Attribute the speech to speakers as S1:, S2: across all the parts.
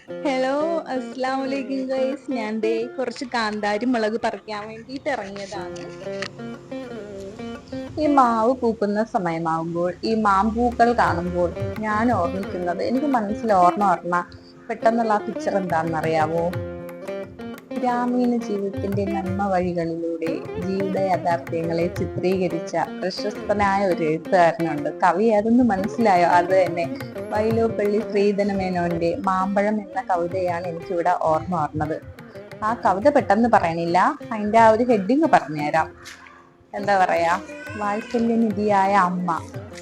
S1: Hello, അസ്സാം വലൈക്കും guys. ഞാൻ ദേ കുറച്ച് കാന്താരി മുളക് പറിക്കാൻ വേണ്ടിയിട്ട് ഇറങ്ങിയതാണ്. ഈ മാവ് പൂക്കുന്ന സമയമാകുമ്പോൾ ഈ മാമ്പൂക്കൾ കാണുമ്പോൾ ഞാൻ ഓർമ്മിക്കുന്നത്, എനിക്ക് മനസ്സിൽ ഓർമ്മ പെട്ടെന്നുള്ള ആ പിക്ചർ എന്താണെന്നറിയാവോ? ഗ്രാമീണ ജീവിതത്തിന്റെ നന്മ വഴികളിലൂടെ ജീവിത യാഥാർത്ഥ്യങ്ങളെ ചിത്രീകരിച്ച പ്രശസ്തനായ ഒരു എഴുത്തുകാരനുണ്ട്. കവി അതൊന്ന് മനസ്സിലായോ? അത് തന്നെ വൈലോപ്പള്ളി ശ്രീധരമേനോന്റെ മാമ്പഴം എന്ന കവിതയാണ് എനിക്കിവിടെ ഓർമ്മ വന്നത്. ആ കവിത പെട്ടെന്ന് പറയണില്ല, അതിന്റെ ആ ഒരു ഹെഡിങ് പറഞ്ഞുതരാം. എന്താ പറയാ, വാത്സല്യനിധിയായ അമ്മ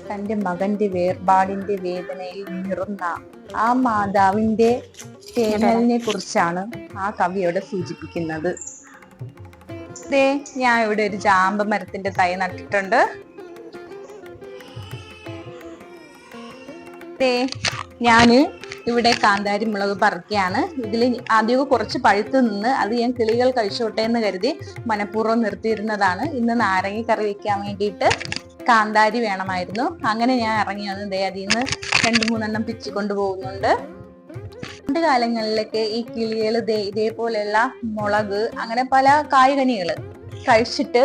S1: തന്റെ മകന്റെ വേർപാടിന്റെ വേദനയിൽ നിറുന്ന ആ മാതാവിന്റെ തേങ്ങലിനെ കുറിച്ചാണ് ആ കവിയോടെ സൂചിപ്പിക്കുന്നത്. ഞാൻ ഇവിടെ ഒരു ചാമ്പ മരത്തിന്റെ തൈ നട്ടിട്ടുണ്ട്. ഞാന് ഇവിടെ കാന്താരി മുളക് പറിക്കുകയാണ്. ഇതിൽ ആദ്യം കുറച്ച് പഴുത്ത് നിന്ന് അത് ഞാൻ കിളികൾ കഴിച്ചോട്ടെ എന്ന് കരുതി മനഃപൂർവ്വം നിർത്തിയിരുന്നതാണ്. ഇന്ന് നാരങ്ങ കറി വെക്കാൻ വേണ്ടിയിട്ട് കാന്താരി വേണമായിരുന്നു. അങ്ങനെ ഞാൻ ഇറങ്ങി വന്ന് അതിൽ നിന്ന് 2-3 പിച്ചി കൊണ്ടുപോകുന്നുണ്ട്. പണ്ട് കാലങ്ങളിലൊക്കെ ഈ കിളികൾ ഇതേപോലെയുള്ള മുളക് അങ്ങനെ പല കായ്കനികള് കഴിച്ചിട്ട്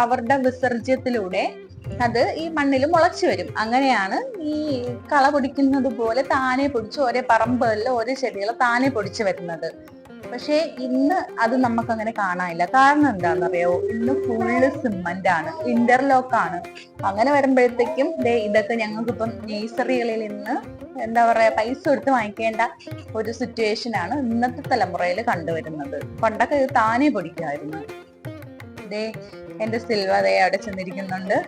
S1: അവരുടെ വിസർജ്യത്തിലൂടെ അത് ഈ മണ്ണിൽ മുളച്ചു വരും. അങ്ങനെയാണ് ഈ കള പൊടിക്കുന്നത് പോലെ താനെ പൊടിച്ച് ഓരോ പറമ്പുകളിൽ ഓരോ ചെടികൾ താനെ പൊടിച്ചു വരുന്നത്. പക്ഷെ ഇന്ന് അത് നമുക്ക് അങ്ങനെ കാണാനില്ല. കാരണം എന്താണെന്നറിയോ? ഇന്ന് ഫുള്ള് സിമന്റ് ആണ്, ഇന്റർലോക്ക് ആണ്. അങ്ങനെ വരുമ്പോഴത്തേക്കും ഇതൊക്കെ ഞങ്ങൾക്കിപ്പം നേഴ്സറികളിൽ നിന്ന് എന്താ പറയാ പൈസ കൊടുത്ത് വാങ്ങിക്കേണ്ട ഒരു സിറ്റുവേഷൻ ആണ് ഇന്നത്തെ തലമുറയിൽ കണ്ടുവരുന്നത്. പണ്ടൊക്കെ ഇത് താനെ പൊടിക്കുമായിരുന്നു. എന്റെ സിൽവ അവിടെ ചെന്നിരിക്കുന്നുണ്ട്.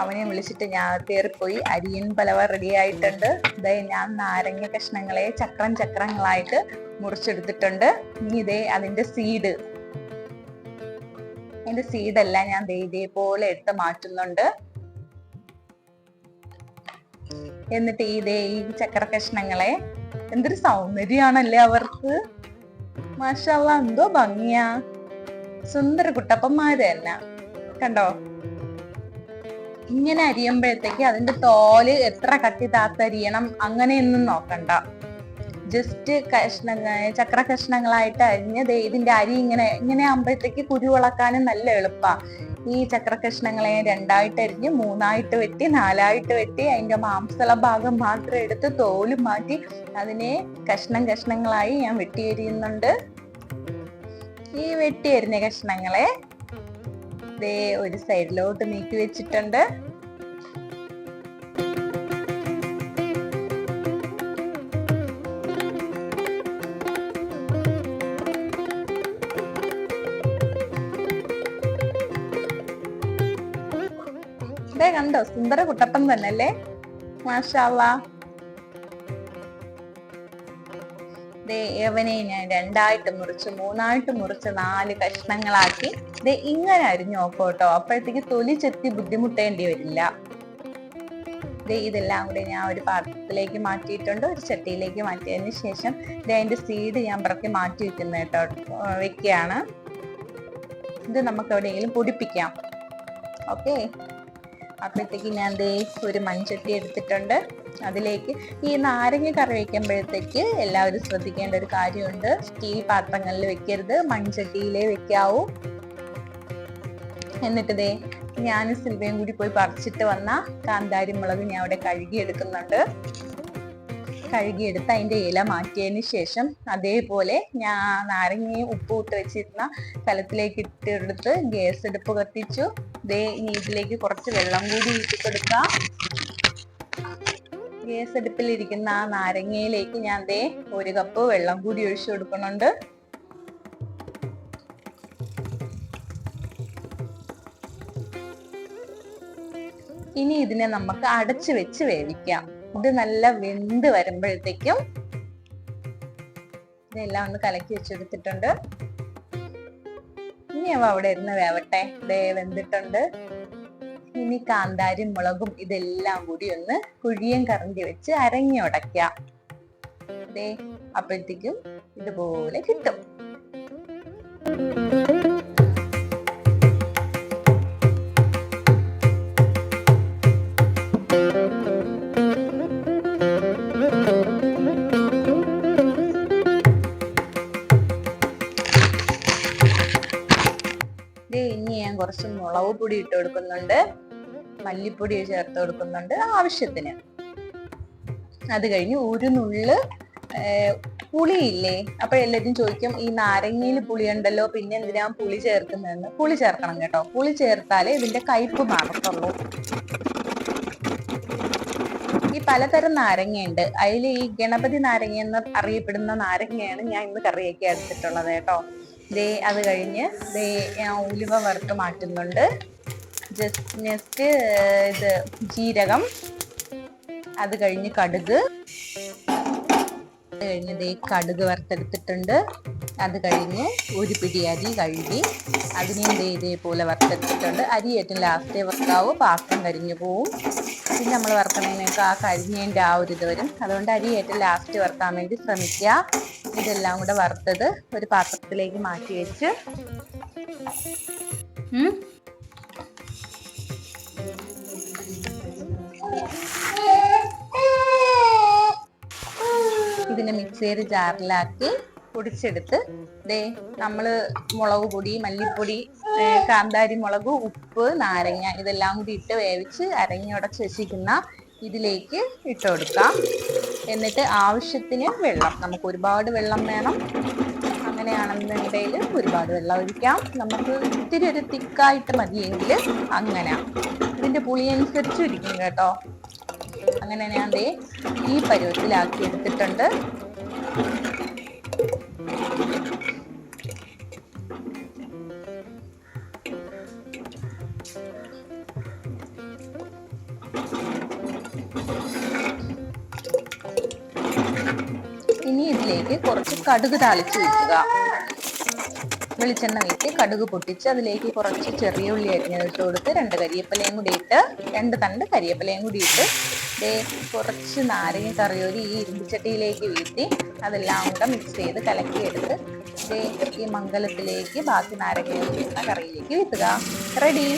S1: അവനെ വിളിച്ചിട്ട് ഞാൻ കയറിപ്പോയി. അരിയൻ പലവ റെഡി ആയിട്ടുണ്ട്. ഞാൻ നാരങ്ങ കഷ്ണങ്ങളെ ചക്രങ്ങളായിട്ട് മുറിച്ചെടുത്തിട്ടുണ്ട്. ഇനി അതിന്റെ സീഡെല്ലാം ഞാൻ ഇതേപോലെ എടുത്ത് മാറ്റുന്നുണ്ട്. എന്നിട്ട് ഈ ചക്ര കഷ്ണങ്ങളെ, എന്തൊരു സൗന്ദര്യാണല്ലേ അവർക്ക്! മാഷാ അല്ലാ, എന്തോ ഭംഗിയാ! സുന്ദര കുട്ടപ്പന്മാര് തന്നെ. കണ്ടോ? ഇങ്ങനെ അരിയുമ്പോഴത്തേക്ക് അതിന്റെ തോല് എത്ര കട്ടി താത്തരിയണം അങ്ങനെയൊന്നും നോക്കണ്ട. ജസ്റ്റ് ചക്ര കഷ്ണങ്ങളായിട്ട് അരിഞ്ഞ് ഇതിന്റെ അരി ഇങ്ങനെ ആകുമ്പോഴത്തേക്ക് കുരുവിളക്കാനും നല്ല എളുപ്പാ. ഈ ചക്ര കഷ്ണങ്ങളെ 2ആയിട്ട് അരിഞ്ഞ് 3ആയിട്ട് വെട്ടി 4ആയിട്ട് വെട്ടി അതിന്റെ മാംസള ഭാഗം മാത്രം എടുത്ത് തോല് മാറ്റി അതിനെ കഷ്ണങ്ങളായി ഞാൻ വെട്ടി അരിയുന്നുണ്ട്. ഈ വെട്ടി അരിഞ്ഞ കഷ്ണങ്ങളെ ഒരു സൈഡിലോട്ട് നീക്കി വെച്ചിട്ടുണ്ട്. കണ്ടോ, സുന്ദര കുട്ടപ്പൻ തന്നെയല്ലേ? മാഷാ അല്ലാ. യവനെ ഞാൻ 2ആയിട്ട് മുറിച്ച് 3ആയിട്ട് മുറിച്ച് 4 കഷ്ണങ്ങളാക്കി ഇങ്ങനെ അരിഞ്ഞു നോക്കോട്ടോ. അപ്പോഴത്തേക്ക് തൊലി ചെത്തി ബുദ്ധിമുട്ടേണ്ടി വരില്ല. ഇതെല്ലാം കൂടി ഞാൻ ഒരു പാത്രത്തിലേക്ക് മാറ്റിയിട്ടുണ്ട്. ഒരു ചട്ടിയിലേക്ക് മാറ്റിയതിന് ശേഷം അതിന്റെ സീഡ് ഞാൻ പറക്കി മാറ്റി വെക്കുകയാണ്. ഇത് നമുക്ക് എവിടെയെങ്കിലും പൊടിപ്പിക്കാം. ഓക്കെ, അപ്പോഴത്തേക്ക് ഞാൻ ഒരു മൺചട്ടി എടുത്തിട്ടുണ്ട്. അതിലേക്ക് ഈ നാരങ്ങ കറി വെക്കുമ്പോഴത്തേക്ക് എല്ലാവരും ശ്രദ്ധിക്കേണ്ട ഒരു കാര്യമുണ്ട്. സ്റ്റീൽ പാത്രങ്ങളിൽ വെക്കരുത്, മൺചട്ടിയിലേ വെക്കാവൂ. എന്നിട്ട് ഞാൻ സിൽവയും കൂടി പോയി പറിച്ചിട്ട് വന്ന കാന്താരി മുളക് ഞാൻ അവിടെ കഴുകിയെടുക്കുന്നുണ്ട്. കഴുകിയെടുത്ത് അതിന്റെ ഇല മാറ്റിയതിന് ശേഷം അതേപോലെ ഞാൻ നാരങ്ങയും ഉപ്പ് ഇട്ട് വെച്ചിരുന്ന കലത്തിലേക്ക് ഇട്ടെടുത്ത് ഗ്യാസ് അടുപ്പ് കത്തിച്ചു. ഇനി ഇതിലേക്ക് കുറച്ച് വെള്ളം കൂടി ഇട്ടിട്ടെടുക്കാം. ഗ്യാസ് അടുപ്പിലിരിക്കുന്ന ആ നാരങ്ങയിലേക്ക് ഞാൻ 1 കപ്പ് വെള്ളം കൂടി ഒഴിച്ചു കൊടുക്കുന്നുണ്ട്. ഇനി ഇതിനെ നമുക്ക് അടച്ചു വെച്ച് വേവിക്കാം. ഇത് നല്ല വെന്ത് വരുമ്പോഴത്തേക്കും ഇതെല്ലാം ഒന്ന് കലക്കി വെച്ചെടുത്തിട്ടുണ്ട്. ഇനി അവ അവിടെ ഇരുന്ന് വേവട്ടെ. വെന്തിട്ടുണ്ട്. ഇനി കാന്താരി മുളകും ഇതെല്ലാം കൂടി ഒന്ന് കുഴിയൻ കറണ്ടി വെച്ച് അരഞ്ഞുടയ്ക്കാം. അപ്പോഴത്തേക്കും ഇതുപോലെ കിട്ടും. കുറച്ച് മുളക് പൊടി ഇട്ട് കൊടുക്കുന്നുണ്ട്, മല്ലിപ്പൊടി ചേർത്ത് കൊടുക്കുന്നുണ്ട് ആവശ്യത്തിന്. അത് കഴിഞ്ഞ് ഒരു നുള്ള് പുളിയില്ലേ, അപ്പൊ എല്ലാവരും ചോദിക്കും ഈ നാരങ്ങയിൽ പുളി ഉണ്ടല്ലോ പിന്നെ എന്തിനാ പുളി ചേർക്കുന്നതെന്ന്. പുളി ചേർക്കണം കേട്ടോ, പുളി ചേർത്താലേ ഇതിന്റെ കയ്പ്പ് മാറത്തുള്ളൂ. ഈ പലതരം നാരങ്ങയുണ്ട്, അതിൽ ഈ ഗണപതി നാരങ്ങ എന്ന് അറിയപ്പെടുന്ന നാരങ്ങയാണ് ഞാൻ ഇന്ന് കറിയൊക്കെ എടുത്തിട്ടുള്ളത് കേട്ടോ. അത് കഴിഞ്ഞ് ഉലുവ വറുത്ത് മാറ്റുന്നുണ്ട്. നെക്സ്റ്റ് ഇത് ജീരകം, അത് കഴിഞ്ഞ് കടുക്, അത് കഴിഞ്ഞ് കടുക് വറുത്തെടുത്തിട്ടുണ്ട്. അത് കഴിഞ്ഞ് ഒരു പിടി അരി കഴുകി അതിനെയും ഇതേപോലെ വറുത്തെടുത്തിട്ടുണ്ട്. അരി ഏറ്റവും ലാസ്റ്റേ വറുക്കാവൂ, പാത്രം കരിഞ്ഞു പോവും. പിന്നെ നമ്മൾ വറുക്കണതിനൊക്കെ ആ കരിഞ്ഞതിൻ്റെ ആ ഒരു ഇത് വരും. അതുകൊണ്ട് അരി ഏറ്റവും ലാസ്റ്റ് വറുക്കാൻ വേണ്ടി ശ്രമിക്കുക. ഇതെല്ലാം കൂടെ വറുത്തത് ഒരു പാത്രത്തിലേക്ക് മാറ്റി വെച്ച് ഇതിനെ മിക്സിയിൽ ജാറിലാക്കി പൊടിച്ചെടുത്ത് നമ്മള് മുളക് പൊടി, മല്ലിപ്പൊടി, കാന്താരി മുളക്, ഉപ്പ്, നാരങ്ങ ഇതെല്ലാം കൂടി ഇട്ട് വേവിച്ച് അരഞ്ഞുടച്ച് വെച്ചിരിക്കുന്ന ഇതിലേക്ക് ഇട്ട് കൊടുക്കാം. എന്നിട്ട് ആവശ്യത്തിന് വെള്ളം, നമുക്ക് ഒരുപാട് വെള്ളം വേണം, അങ്ങനെയാണെന്നുണ്ടെങ്കിൽ ഒരുപാട് വെള്ളം ഒഴിക്കാം. നമുക്ക് ഇത്തിരി ഒരു തിക്കായിട്ട് മതിയെങ്കിൽ അങ്ങനെ, ഇതിന്റെ പുളി അനുസരിച്ച് ഇരിക്കും കേട്ടോ. അങ്ങനെ ഞാൻ ഈ പരുവത്തിലാക്കി എടുത്തിട്ടുണ്ട്. ഇനി ഇതിലേക്ക് കുറച്ച് കടുക് താളിച്ച് വയ്ക്കുക. വെളിച്ചെണ്ണ വെച്ച് കടുക് പൊട്ടിച്ച് അതിലേക്ക് കുറച്ച് ചെറിയ ഉള്ളി അരിഞ്ഞത് ഇട്ട് കൊടുത്ത് 2 കരിയേപ്പിലയും കൂടി ഇട്ട് 2 തണ്ട് കരിയേപ്പിലയും കൂടി ഇട്ട് കുറച്ച് നാരങ്ങ കറിയോരി ഈ ഇരുമ്പിച്ചട്ടിയിലേക്ക് വീഴ്ത്തി അതെല്ലാം കൂടെ മിക്സ് ചെയ്ത് കലക്കിയെടുത്ത് ഈ മംഗലത്തിലേക്ക് ബാക്കി നാരങ്ങ കറിയിലേക്ക് വീട്ടുക. റെഡി.